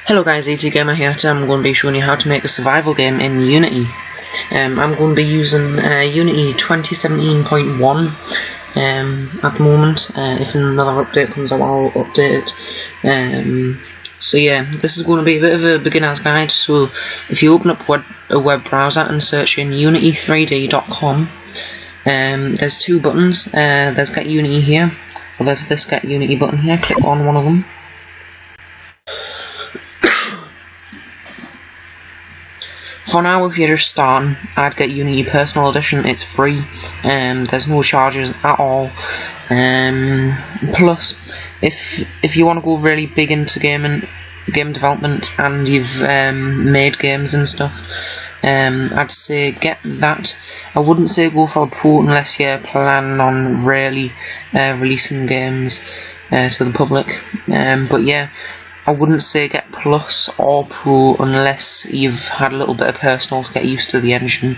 Hello guys, ATGamer here. Today I'm going to be showing you how to make a survival game in Unity. I'm going to be using Unity 2017.1 at the moment. If another update comes out, I'll update it. So yeah, this is going to be a bit of a beginner's guide. So if you open up a web browser and search in unity3d.com, there's two buttons. There's Get Unity here, or there's this Get Unity button here. Click on one of them. For now, if you're just starting, I'd get Unity Personal Edition. It's free. There's no charges at all. Plus, if you want to go really big into game development and you've made games and stuff, I'd say get that. I wouldn't say go for a pro unless you're planning on really releasing games to the public. But yeah, I wouldn't say get Plus or Pro unless you've had a little bit of personal to get used to the engine.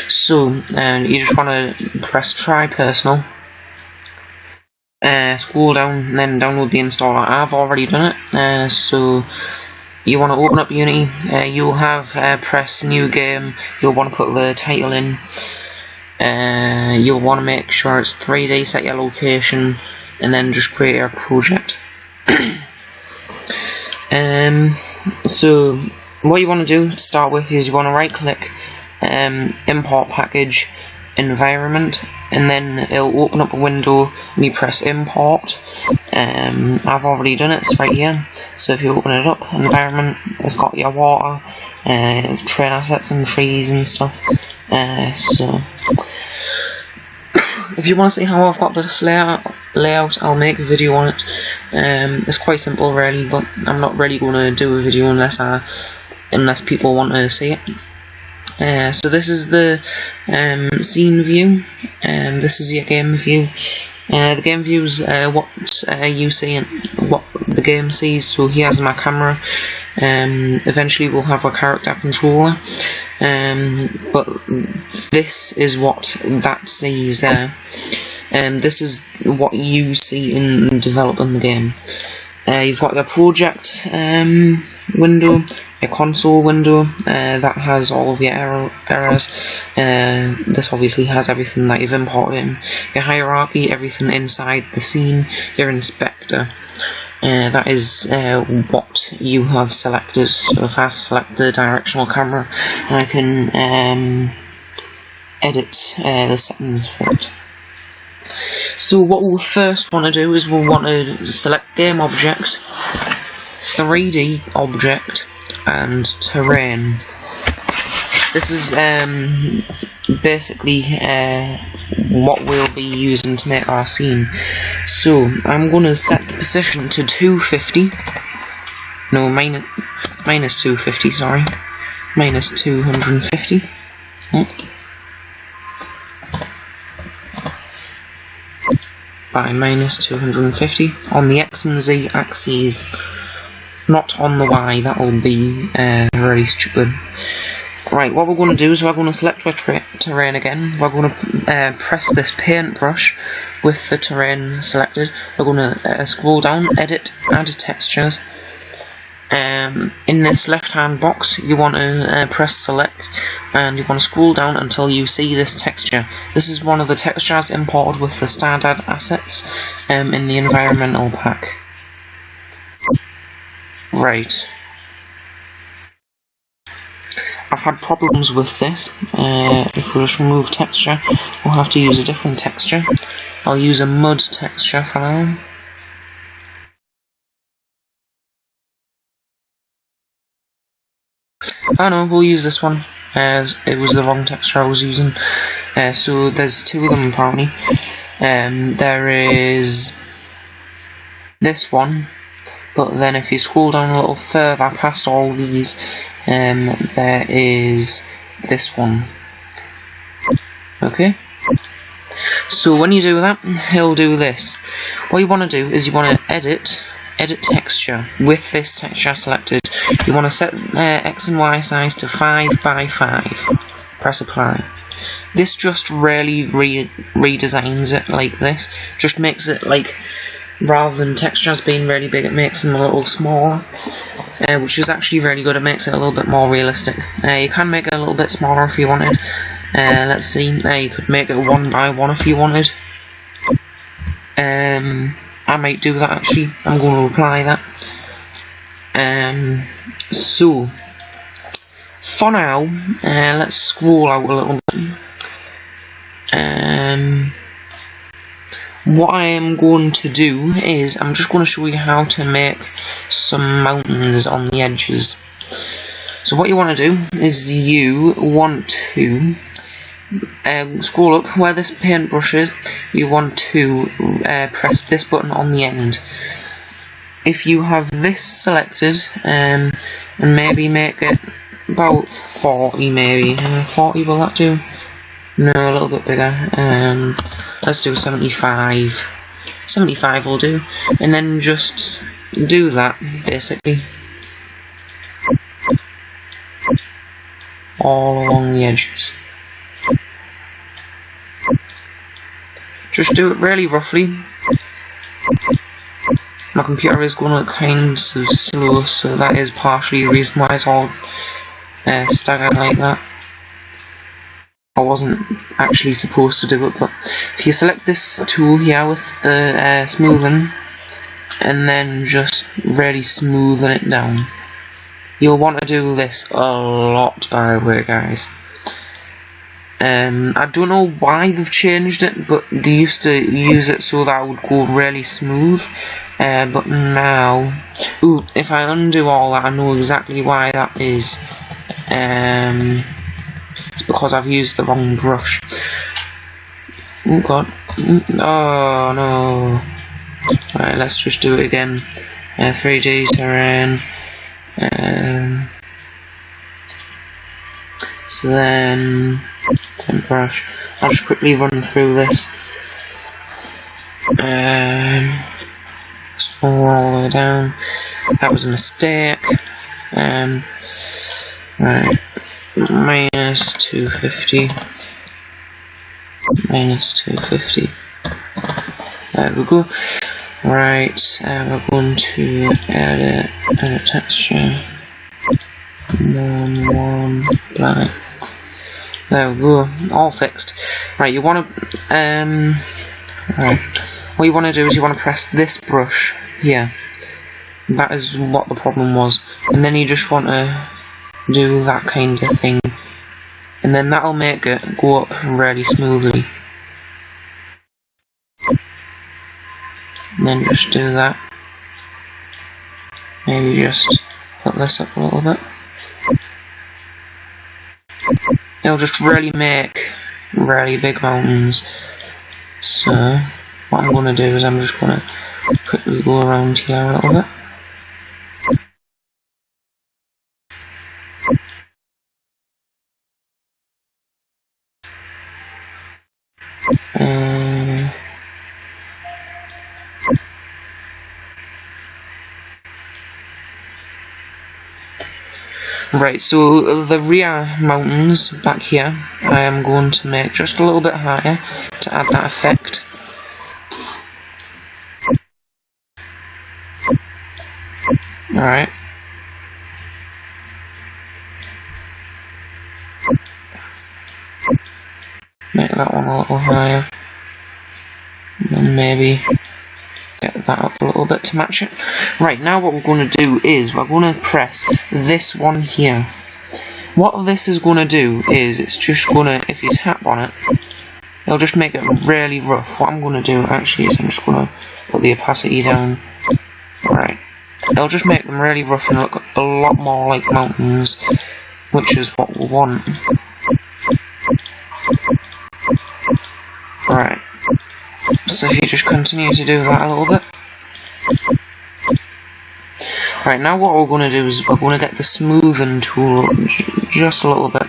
So you just want to press Try Personal, scroll down and then download the installer. I've already done it. So you want to open up Unity. You'll have press New Game. You'll want to put the title in. You'll want to make sure it's 3D, set your location, and then just create your project. So what you want to do to start with is you want to right click, import package, environment, and then it'll open up a window and you press import. I've already done it, it's right here. So if you open it up, environment, it's got your water, train assets and trees and stuff. So if you want to see how I've got this layout, I'll make a video on it. It's quite simple really, but I'm not really going to do a video unless people want to see it. So this is the scene view, and this is your game view. The game view is what you see and what the game sees. So here's my camera. Eventually we'll have a character controller, but this is what that sees there. This is what you see in developing the game. You've got the project window, a console window that has all of your errors. This obviously has everything that you've imported in. Your hierarchy, everything inside the scene. Your inspector. That is what you have selected. So if I select the directional camera, I can edit the settings for it. So what we'll first want to do is we'll want to select game object, 3D object, and terrain. This is basically what we'll be using to make our scene. So I'm going to set the position to 250. No, minus 250. Sorry, minus 250. By minus 250 on the X and Z axes, not on the Y. That will be very stupid. Right, what we're going to do is we're going to select our terrain again. We're going to press this paintbrush with the terrain selected. We're going to scroll down, edit, add textures. In this left hand box you want to press select, and you want to scroll down until you see this texture. This is one of the textures imported with the standard assets in the environmental pack. Right. I've had problems with this. If we just remove texture, we'll have to use a different texture. I'll use a mud texture for now. Oh no, we'll use this one. It was the wrong texture I was using. So there's two of them apparently. There is this one, but then if you scroll down a little further past all these, there is this one. Okay. So when you do that, he'll do this. What you want to do is you want to edit texture with this texture selected. You want to set X and Y size to 5 by 5. Press apply. This just really redesigns it like this. Just makes it like, rather than textures being really big, it makes them a little smaller. which is actually really good. It makes it a little bit more realistic. You can make it a little bit smaller if you wanted. Let's see, you could make it 1 by 1 if you wanted. I might do that actually. I'm going to apply that. So for now, let's scroll out a little bit. What I am going to do is I'm just going to show you how to make some mountains on the edges. So what you want to do is you want to scroll up where this paintbrush is. You want to press this button on the end. If you have this selected, and maybe make it about 40, maybe 40, will that do? No, a little bit bigger. Let's do 75. 75 will do, and then just do that basically all along the edges. Just do it really roughly. My computer is going kind of slow, so that is partially the reason why it's all staggered like that. I wasn't actually supposed to do it, but if you select this tool here with the smoothing, and then just really smoothing it down. You'll want to do this a lot, by the way, guys. I don't know why they've changed it, but they used to use it so that it would go really smooth. But now, if I undo all that, I know exactly why that is. It's because I've used the wrong brush. Oh god. Oh no. Right, let's just do it again. 3D terrain. So then, brush. I'll just quickly run through this. Scroll all the way down. That was a mistake. Right. Minus 250. Minus 250. There we go. Right, we're going to edit texture. 1 black. There we go, all fixed. Right, you want to right. What you want to do is you want to press this brush here. That is what the problem was, and then you just want to do that kind of thing, and then that'll make it go up really smoothly. And then just do that. Maybe just put this up a little bit. It'll just really make really big mountains. So what I'm going to do is I'm just going to quickly go around here a little bit. Right, so the rear mountains back here, I am going to make just a little bit higher to add that effect. Alright. Make that one a little higher. And then maybe get that up a little bit to match it. Right, now what we're going to do is we're going to press this one here. What this is going to do is it's just going to, if you tap on it, it'll just make it really rough. What I'm going to do actually is I'm just going to put the opacity down. Right, it'll just make them really rough and look a lot more like mountains, which is what we want. Right. So if you just continue to do that a little bit. Right, now what we're going to do is we're going to get the smoothing tool just a little bit.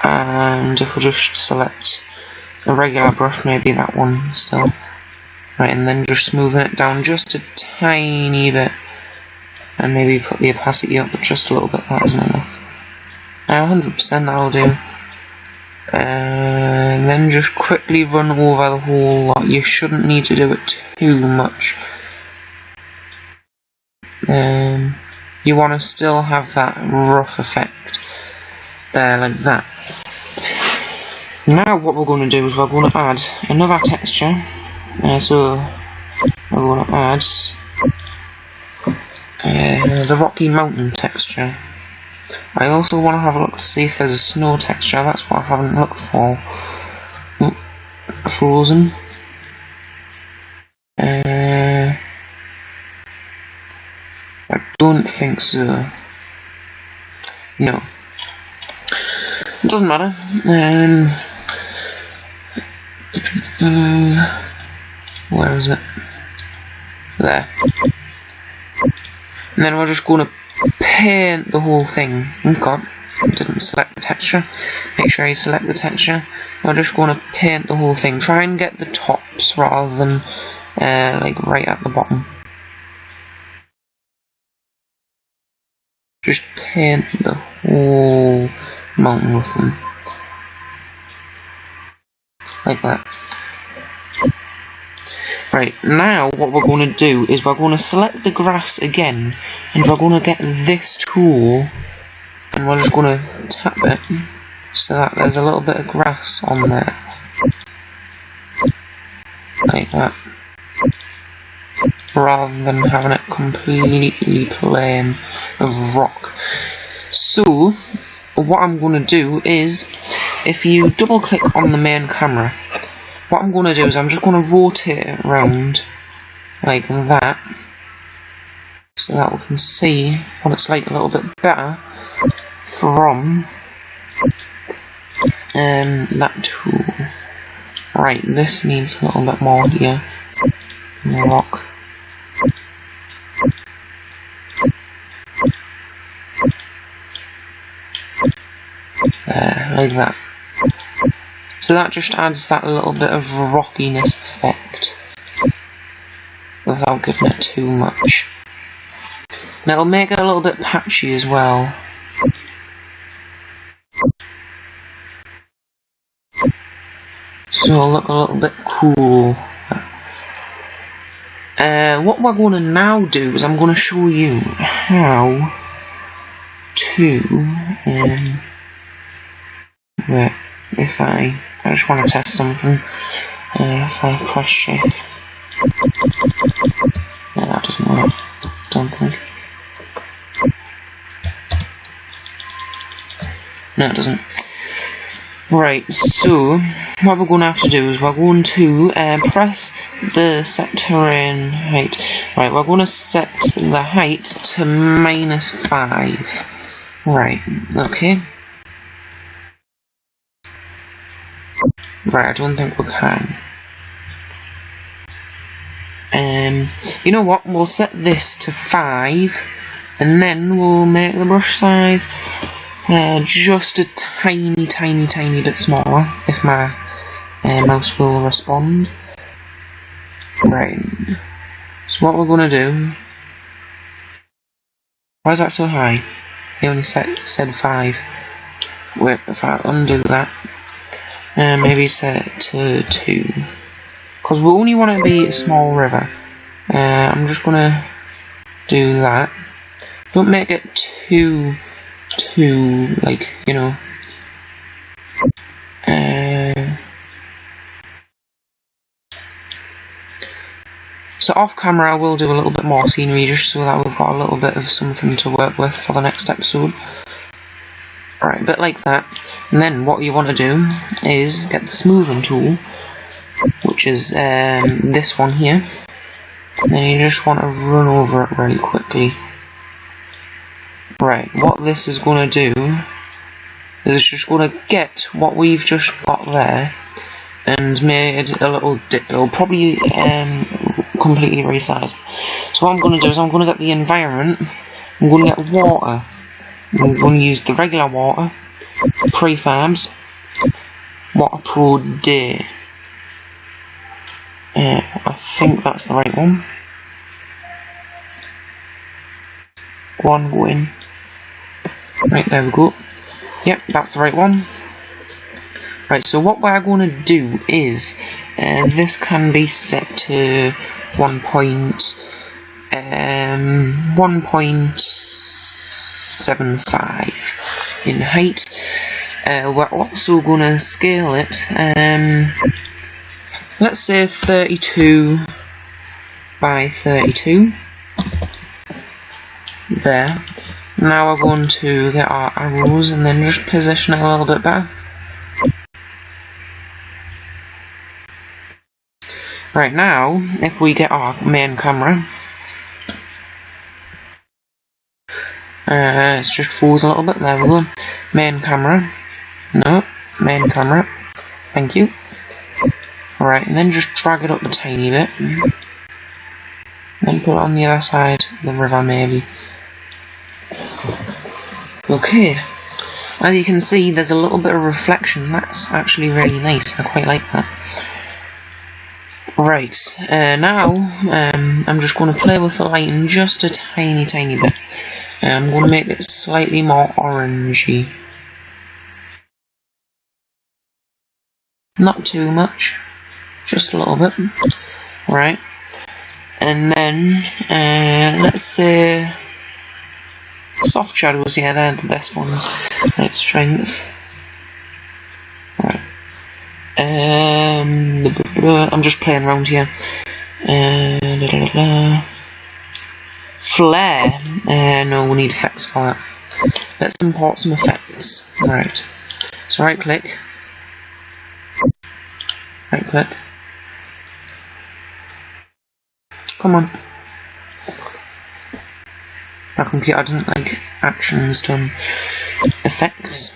And if we just select a regular brush, maybe that one still. Right, and then just smoothing it down just a tiny bit. And maybe put the opacity up just a little bit, that isn't enough. 100% that'll do. And then just quickly run over the whole lot. You shouldn't need to do it too much. you want to still have that rough effect there, like that. Now what we're going to do is we're going to add another texture. So we're going to add the Rocky Mountain texture. I also want to have a look to see if there's a snow texture. That's what I haven't looked for. Frozen. I don't think so. No. It doesn't matter. Where is it? There. And then we're just going to paint the whole thing. Oh god, didn't select the texture. Make sure you select the texture. We're just going to paint the whole thing. Try and get the tops rather than like right at the bottom. Just paint the whole mountain with them. Like that. Right, now what we're going to do is we're going to select the grass again, and we're going to get this tool, and we're just going to tap it so that there's a little bit of grass on there. Like that. Rather than having it completely plain of rock. So, what I'm going to do is, if you double click on the main camera, what I'm going to do is I'm just going to rotate it around like that, so that we can see what it's like a little bit better from that tool. Right, this needs a little bit more here in the rock. There, like that. So that just adds that little bit of rockiness effect without giving it too much. And it'll make it a little bit patchy as well. So it'll look a little bit cool. What we're going to now do is I'm going to show you how to wait, if I just want to test something. If I press shift, no, that doesn't work, don't think. No, it doesn't. Right, so what we're going to have to do is we're going to press the set terrain height. Right, we're going to set the height to -5. Right, okay. Right, I don't think we can. You know what? We'll set this to 5, and then we'll make the brush size just a tiny bit smaller, if my mouse will respond. Right. So what we're gonna do? Why is that so high? He only said 5. Wait, if I undo that. Maybe set it to 2, because we only want it to be a small river. I'm just gonna do that. Don't make it too like, you know. So off camera I will do a little bit more scenery just so that we've got a little bit of something to work with for the next episode. Alright, a bit like that. And then what you want to do is get the smoothing tool, which is this one here. And then you just want to run over it really quickly. Right, what this is going to do is it's just going to get what we've just got there and made a little dip. It'll probably completely resize. So what I'm going to do is I'm going to get the environment, I'm going to get water. I'm going to use the regular water, prefabs, water pro day. I think that's the right one. Go in. Right, there we go. Yep, that's the right one. Right, so what we're going to do is this can be set to 1.1. 0.75 in height. We're also going to scale it, let's say 32 by 32. There. Now we're going to get our arrows and then just position it a little bit better. Right, now, if we get our main camera, it just falls a little bit, there we go. Main camera, no, main camera, thank you. Right, and then just drag it up a tiny bit. Then put it on the other side of the river maybe. Okay, as you can see there's a little bit of reflection, that's actually really nice, I quite like that. Right, now I'm just going to play with the lighting just a tiny bit. I'm going to make it slightly more orangey. Not too much, just a little bit. Right, and then let's say soft shadows, yeah, they're the best ones. Right, strength. Right. I'm just playing around here. Flare. No, we need effects for that. Let's import some effects. Right. So right click. Right click. Come on. My computer doesn't like actions done. Effects.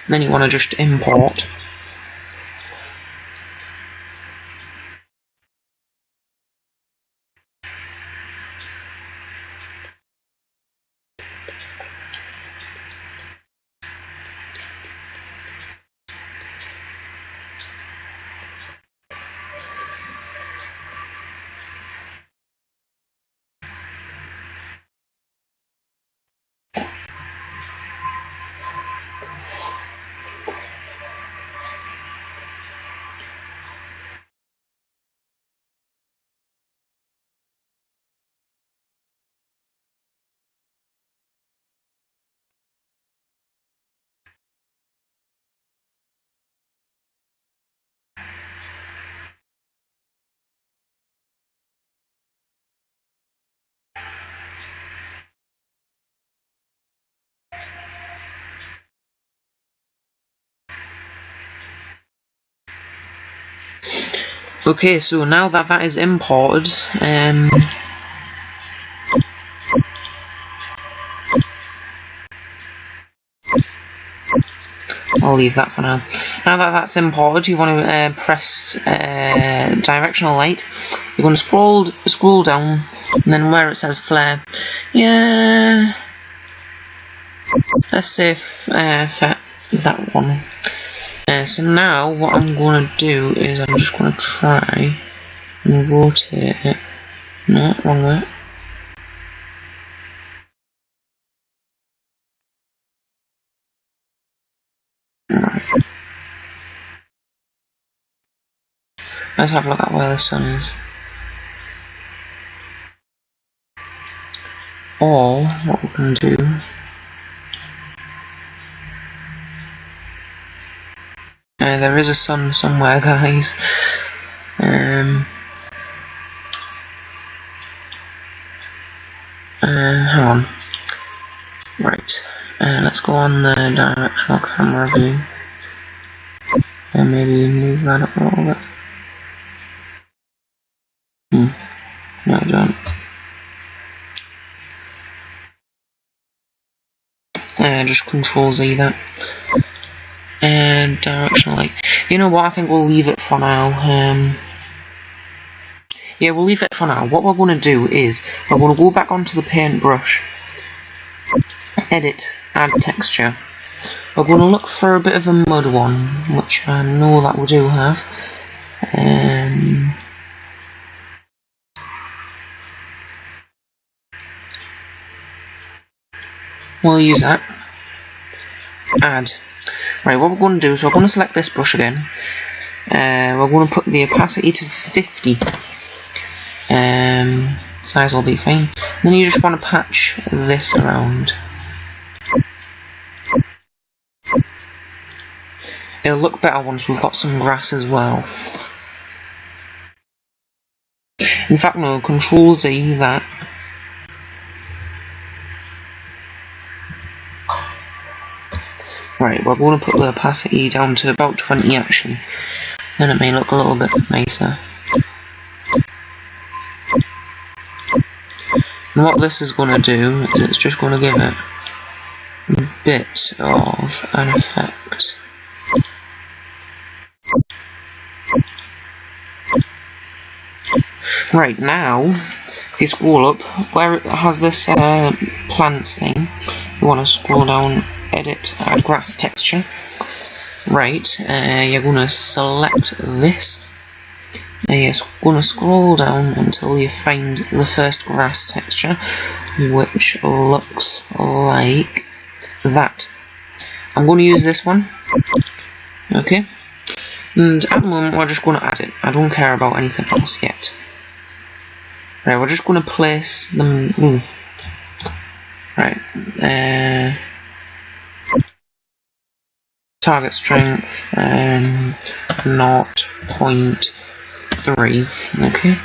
Then you want to just import. Okay, so now that that is imported, I'll leave that for now. Now that that's imported, you want to press Directional Light. You're going to scroll down, and then where it says flare, yeah, let's say that one. So now what I'm going to do is I'm just going to try and rotate it. No, wrong way. Right. Let's have a look at where the sun is. Or what we can do there is a sun somewhere, guys. Hang on. Right. Let's go on the directional camera view. And maybe move that up a little bit. No, I don't. Just Control Z that. And Directional Light. You know what, I think we'll leave it for now. Yeah, we'll leave it for now. What we're going to do is, we're going to go back onto the paintbrush, edit, add texture. We're going to look for a bit of a mud one, which I know that we do have. We'll use that. Add. Right, what we're going to do is we're going to select this brush again. We're going to put the opacity to 50. size will be fine. Then you just want to patch this around. It'll look better once we've got some grass as well. In fact, no, Control Z that. Right, we're going to put the opacity down to about 20 actually. Then it may look a little bit nicer. And what this is going to do is it's just going to give it a bit of an effect. Right, now, if you scroll up, where it has this plants thing, you want to scroll down, edit, add grass texture. Right, you're going to select this. You're going to scroll down until you find the first grass texture, which looks like that. I'm going to use this one. Okay. And at the moment, we're just going to add it. I don't care about anything else yet. Right, we're just going to place them. Ooh. Right. Target strength 0.3. Okay.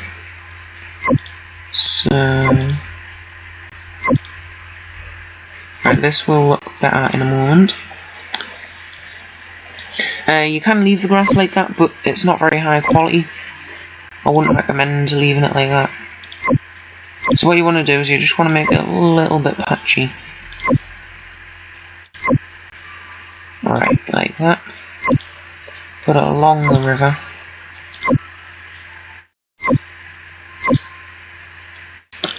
So. Right, this will look better in a moment. You can leave the grass like that, but it's not very high quality. I wouldn't recommend leaving it like that. So what you want to do is you just want to make it a little bit patchy. Right, like that. Put it along the river.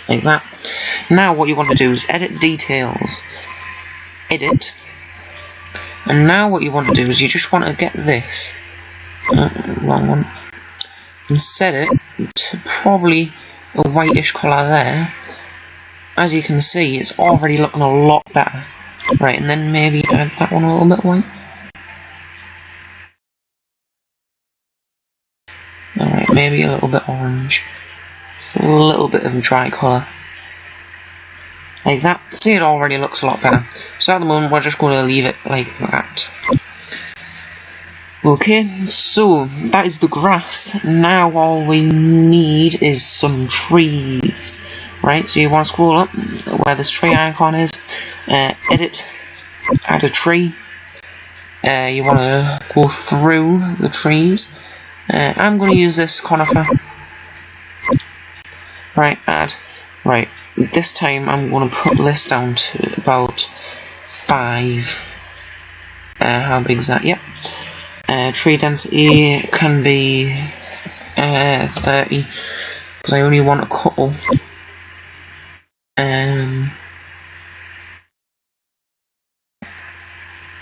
Like that. Now what you want to do is edit details. Edit. And now what you want to do is you just want to get this. Wrong one. And set it to probably a whitish colour there. As you can see, it's already looking a lot better. Right, and then maybe add that one a little bit white. Alright, maybe a little bit orange. A little bit of a dry colour. Like that. See, it already looks a lot better. So at the moment, we're just going to leave it like that. Okay, so that is the grass. Now all we need is some trees. Right, so you want to scroll up where this tree icon is. Edit, add a tree. You want to go through the trees. I'm going to use this conifer. Right, add. Right, this time I'm going to put this down to about 5. How big is that? Yep. Tree density can be 30, because I only want a couple.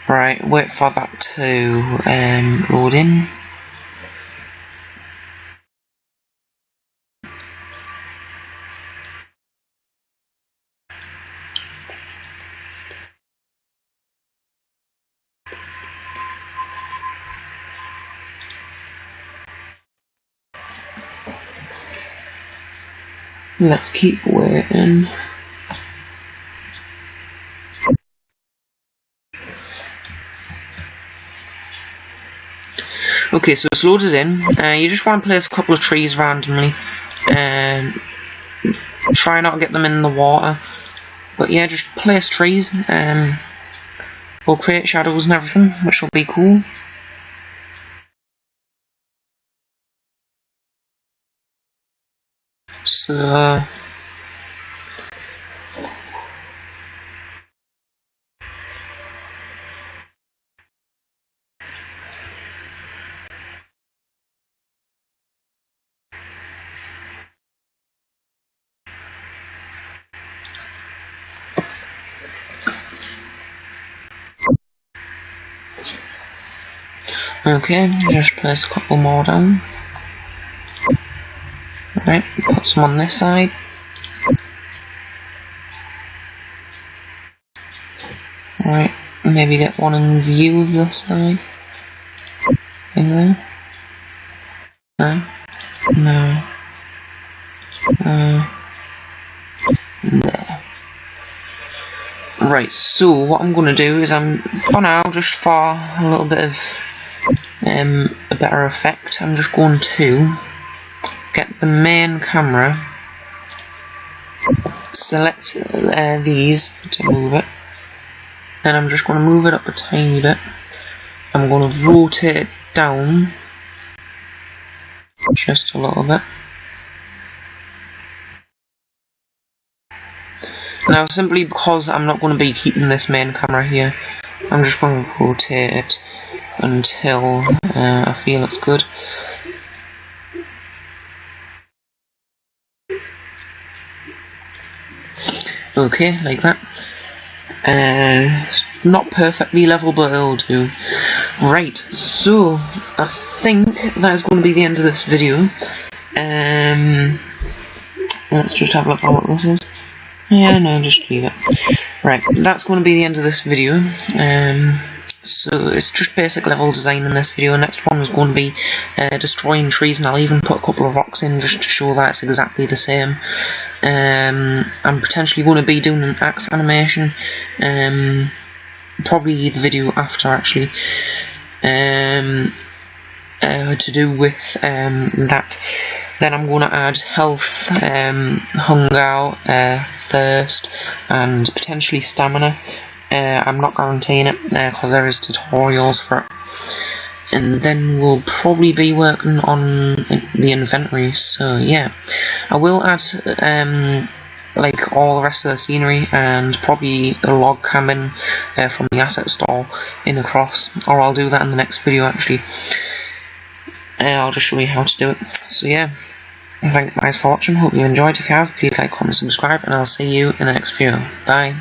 Right, wait for that to load in. Let's keep waiting. Okay, so it's loaded in. You just want to place a couple of trees randomly. Try not to get them in the water. But yeah, just place trees. We'll create shadows and everything, which will be cool. So okay, just place a couple more down. Right, put some on this side. Right, maybe get one in view of this side. In there. No. No. There. Right, so what I'm going to do is for now, just for a little bit of a better effect, I'm just going to get the main camera, select these to move it, and I'm just going to move it up a tiny bit. I'm going to rotate it down just a little bit. Now, simply because I'm not going to be keeping this main camera here, I'm just going to rotate it until I feel it's good. Okay, like that. Not perfectly level, but it'll do. Right, so I think that is going to be the end of this video. Let's just have a look at what this is. Yeah, no, just leave it. Right, that's going to be the end of this video. So it's just basic level design in this video. Next one is going to be destroying trees, and I'll even put a couple of rocks in just to show that it's exactly the same. I'm potentially going to be doing an axe animation, probably the video after actually, to do with that. Then I'm going to add health, hunger, thirst, and potentially stamina. I'm not guaranteeing it because there is tutorials for it. And then we'll probably be working on the inventory. So yeah, I will add like all the rest of the scenery and probably the log cabin from the asset store in across, or I'll do that in the next video actually. I'll just show you how to do it. So yeah, thank you guys for watching. Hope you enjoyed. If you have, please like, comment, subscribe, and I'll see you in the next video. Bye.